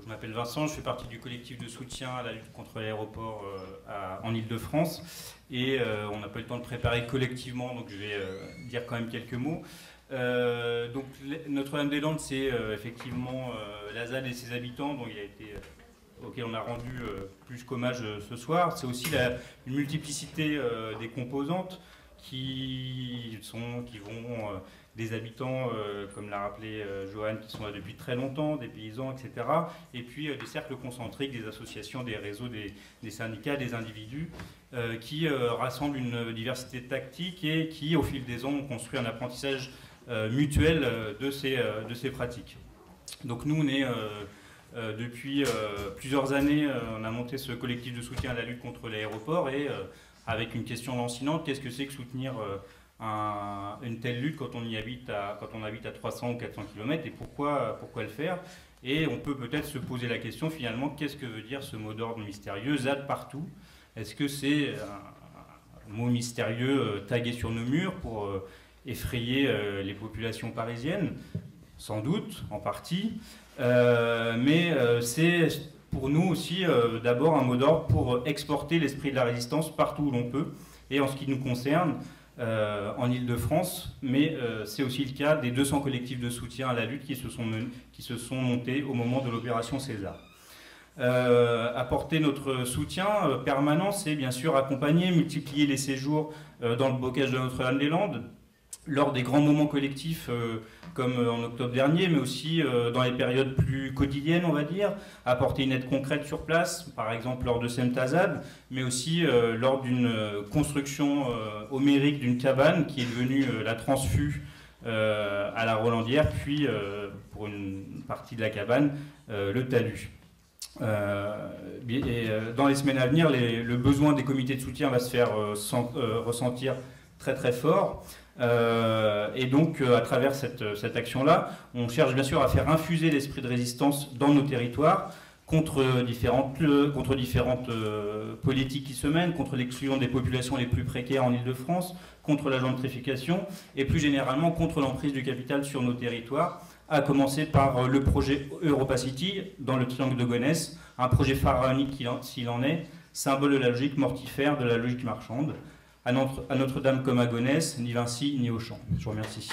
Je m'appelle Vincent, je fais partie du collectif de soutien à la lutte contre l'aéroport en Ile-de-France. Et on n'a pas eu le temps de préparer collectivement, donc je vais dire quand même quelques mots. Donc Notre-Dame-des-Landes, c'est effectivement la ZAD et ses habitants, dont il a été, auquel on a rendu plus qu'hommage ce soir. C'est aussi une multiplicité des composantes qui vont des habitants, comme l'a rappelé Johan, qui sont là depuis très longtemps, des paysans, etc. Et puis des cercles concentriques, des associations, des réseaux, des syndicats, des individus, qui rassemblent une diversité tactique et qui, au fil des ans, ont construit un apprentissage mutuel de ces pratiques. Donc nous, on est depuis plusieurs années, on a monté ce collectif de soutien à la lutte contre l'aéroport et avec une question lancinante, qu'est-ce que c'est que soutenir une telle lutte quand on habite à 300 ou 400 km et pourquoi le faire? Et on peut peut-être se poser la question finalement, qu'est-ce que veut dire ce mot d'ordre mystérieux, ZAD partout? Est-ce que c'est un mot mystérieux tagué sur nos murs pour effrayer les populations parisiennes? Sans doute, en partie, mais c'est pour nous aussi d'abord un mot d'ordre pour exporter l'esprit de la résistance partout où l'on peut. Et en ce qui nous concerne, en Ile-de-France, mais c'est aussi le cas des 200 collectifs de soutien à la lutte qui se sont montés au moment de l'opération César. Apporter notre soutien permanent, c'est bien sûr accompagner, multiplier les séjours dans le bocage de Notre-Dame-des-Landes, lors des grands moments collectifs comme en octobre dernier, mais aussi dans les périodes plus quotidiennes, on va dire, apporter une aide concrète sur place, par exemple lors de Semtazad, mais aussi lors d'une construction homérique d'une cabane qui est devenue la Transfu à la Rolandière, puis pour une partie de la cabane, le talus. Dans les semaines à venir, le besoin des comités de soutien va se faire ressentir très très fort. Et donc, à travers cette action-là, on cherche bien sûr à faire infuser l'esprit de résistance dans nos territoires contre différentes politiques qui se mènent, contre l'exclusion des populations les plus précaires en Ile-de-France, contre la gentrification et plus généralement contre l'emprise du capital sur nos territoires, à commencer par le projet EuropaCity dans le triangle de Gonesse, un projet pharaonique s'il en est, symbole de la logique mortifère, de la logique marchande. À Notre-Dame comme à Gonesse, ni Vinci ni Auchan. Je vous remercie.